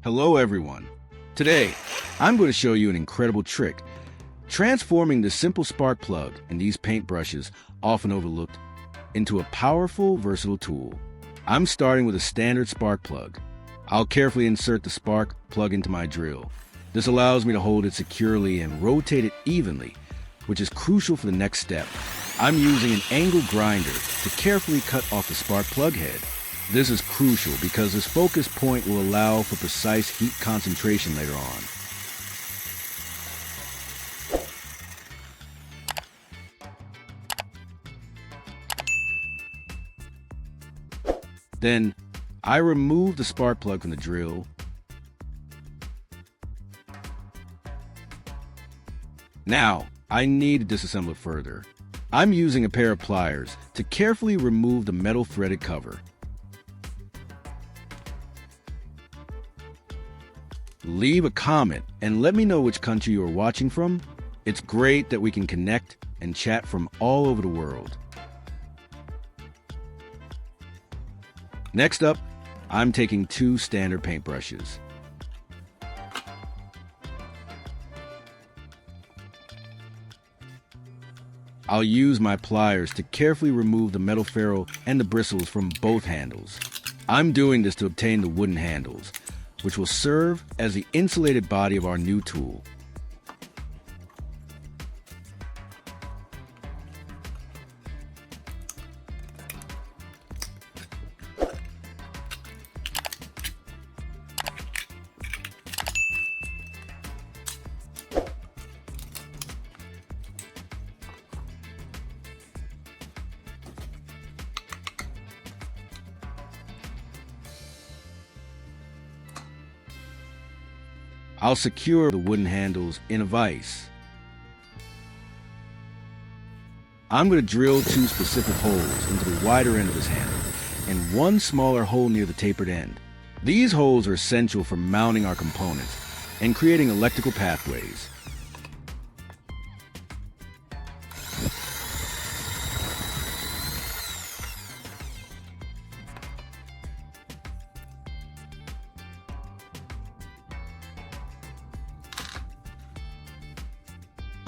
Hello everyone. Today, I'm going to show you an incredible trick, transforming the simple spark plug and these paintbrushes, often overlooked, into a powerful, versatile tool. I'm starting with a standard spark plug. I'll carefully insert the spark plug into my drill. This allows me to hold it securely and rotate it evenly, which is crucial for the next step. I'm using an angle grinder to carefully cut off the spark plug head. This is crucial because this focus point will allow for precise heat concentration later on. Then, I remove the spark plug from the drill. Now, I need to disassemble it further. I'm using a pair of pliers to carefully remove the metal threaded cover. Leave a comment and let me know which country you are watching from. It's great that we can connect and chat from all over the world. Next up, I'm taking 2 standard paintbrushes. I'll use my pliers to carefully remove the metal ferrule and the bristles from both handles. I'm doing this to obtain the wooden handles, which will serve as the insulated body of our new tool. I'll secure the wooden handles in a vise. I'm going to drill 2 specific holes into the wider end of this handle and 1 smaller hole near the tapered end. These holes are essential for mounting our components and creating electrical pathways.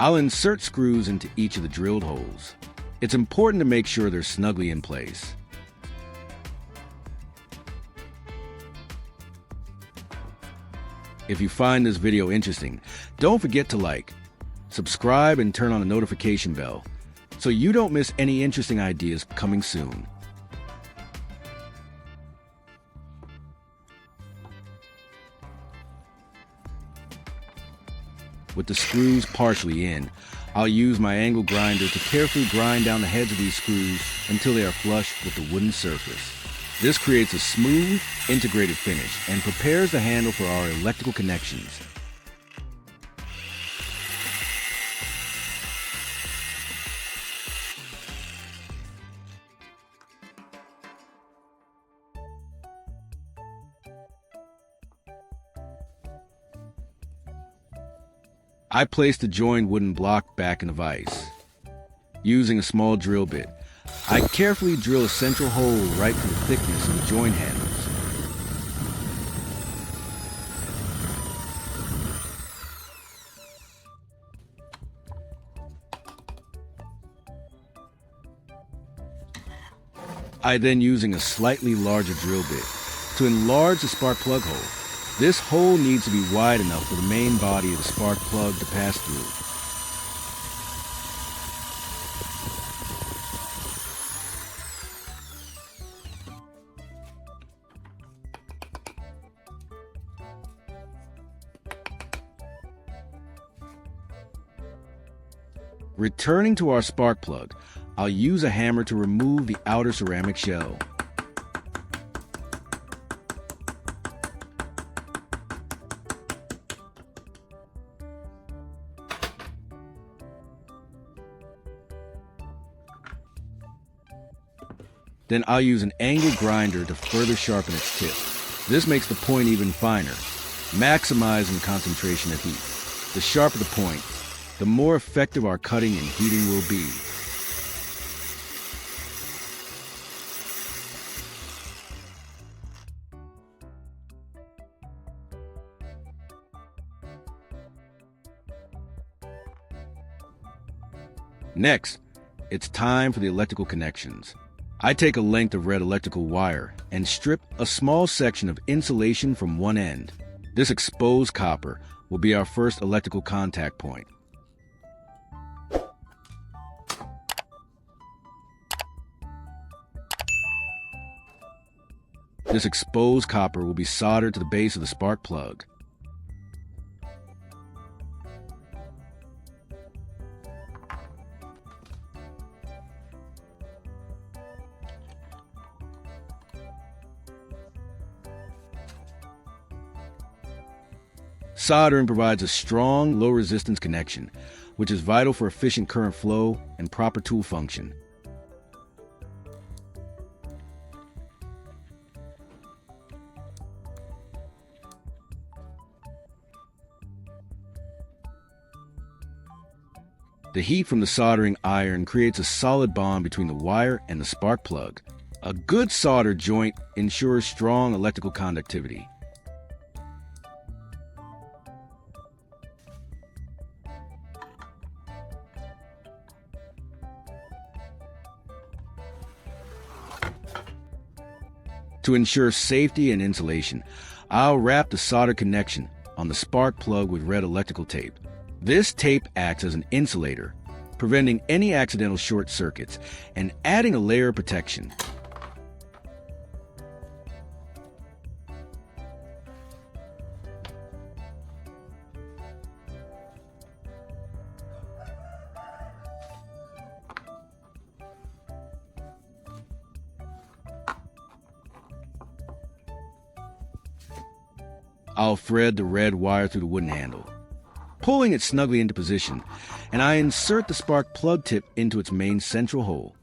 I'll insert screws into each of the drilled holes. It's important to make sure they're snugly in place. If you find this video interesting, don't forget to like, subscribe, and turn on the notification bell so you don't miss any interesting ideas coming soon. With the screws partially in, I'll use my angle grinder to carefully grind down the heads of these screws until they are flush with the wooden surface. This creates a smooth, integrated finish and prepares the handle for our electrical connections. I place the joined wooden block back in the vise. Using a small drill bit, I carefully drill a central hole right through the thickness of the joint handles. I then, using a slightly larger drill bit, to enlarge the spark plug hole. This hole needs to be wide enough for the main body of the spark plug to pass through. Returning to our spark plug, I'll use a hammer to remove the outer ceramic shell. Then I'll use an angle grinder to further sharpen its tip. This makes the point even finer, maximizing concentration of heat. The sharper the point, the more effective our cutting and heating will be. Next, it's time for the electrical connections. I take a length of red electrical wire and strip a small section of insulation from one end. This exposed copper will be our first electrical contact point. This exposed copper will be soldered to the base of the spark plug. Soldering provides a strong, low-resistance connection, which is vital for efficient current flow and proper tool function. The heat from the soldering iron creates a solid bond between the wire and the spark plug. A good solder joint ensures strong electrical conductivity. To ensure safety and insulation, I'll wrap the solder connection on the spark plug with red electrical tape. This tape acts as an insulator, preventing any accidental short circuits and adding a layer of protection. I'll thread the red wire through the wooden handle, pulling it snugly into position, and I insert the spark plug tip into its main central hole.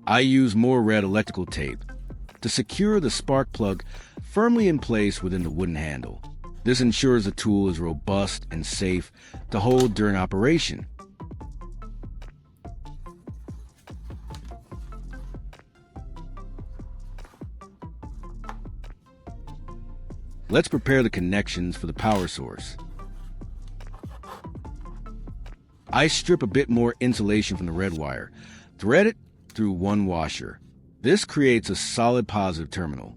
I use more red electrical tape to secure the spark plug firmly in place within the wooden handle. This ensures the tool is robust and safe to hold during operation. Let's prepare the connections for the power source. I strip a bit more insulation from the red wire, thread it through one washer. This creates a solid positive terminal.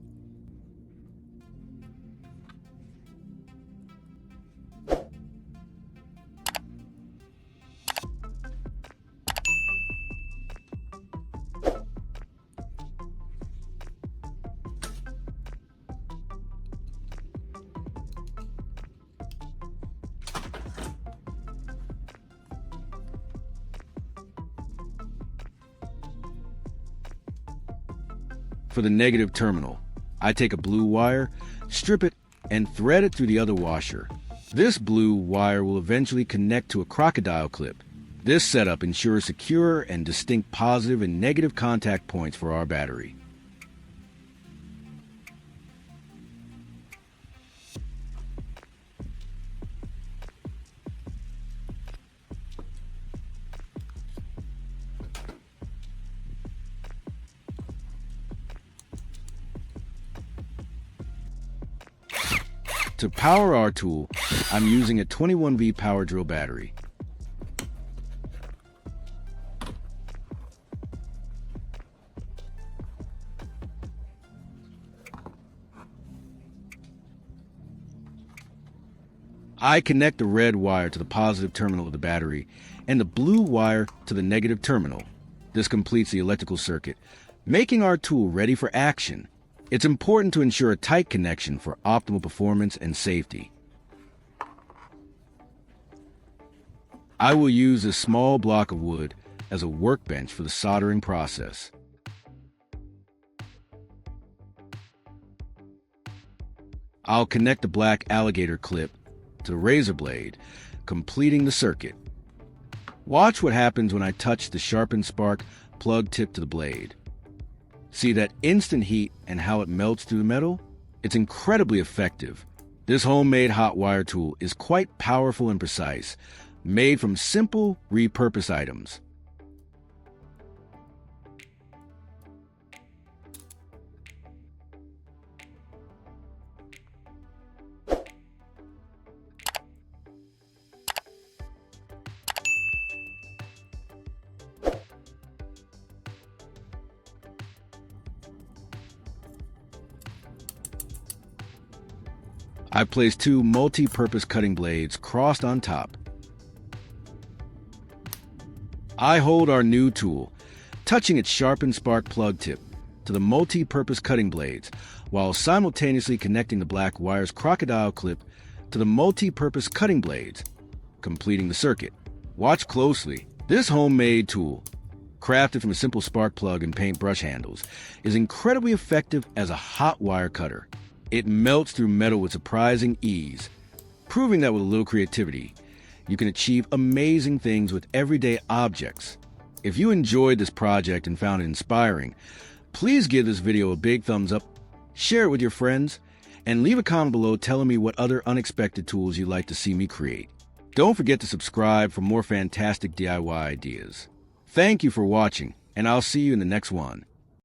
For the negative terminal, I take a blue wire, strip it, and thread it through the other washer. This blue wire will eventually connect to a crocodile clip. This setup ensures secure and distinct positive and negative contact points for our battery. To power our tool, I'm using a 21V power drill battery. I connect the red wire to the positive terminal of the battery and the blue wire to the negative terminal. This completes the electrical circuit, making our tool ready for action. It's important to ensure a tight connection for optimal performance and safety. I will use a small block of wood as a workbench for the soldering process. I'll connect the black alligator clip to the razor blade, completing the circuit. Watch what happens when I touch the sharpened spark plug tip to the blade. See that instant heat and how it melts through the metal? It's incredibly effective. This homemade hot wire tool is quite powerful and precise, made from simple, repurposed items. I've placed two multi-purpose cutting blades crossed on top. I hold our new tool, touching its sharpened spark plug tip to the multi-purpose cutting blades, while simultaneously connecting the black wire's crocodile clip to the multi-purpose cutting blades, completing the circuit. Watch closely. This homemade tool, crafted from a simple spark plug and paintbrush handles, is incredibly effective as a hot wire cutter. It melts through metal with surprising ease, proving that with a little creativity, you can achieve amazing things with everyday objects. If you enjoyed this project and found it inspiring, please give this video a big thumbs up, share it with your friends, and leave a comment below telling me what other unexpected tools you'd like to see me create. Don't forget to subscribe for more fantastic DIY ideas. Thank you for watching, and I'll see you in the next one.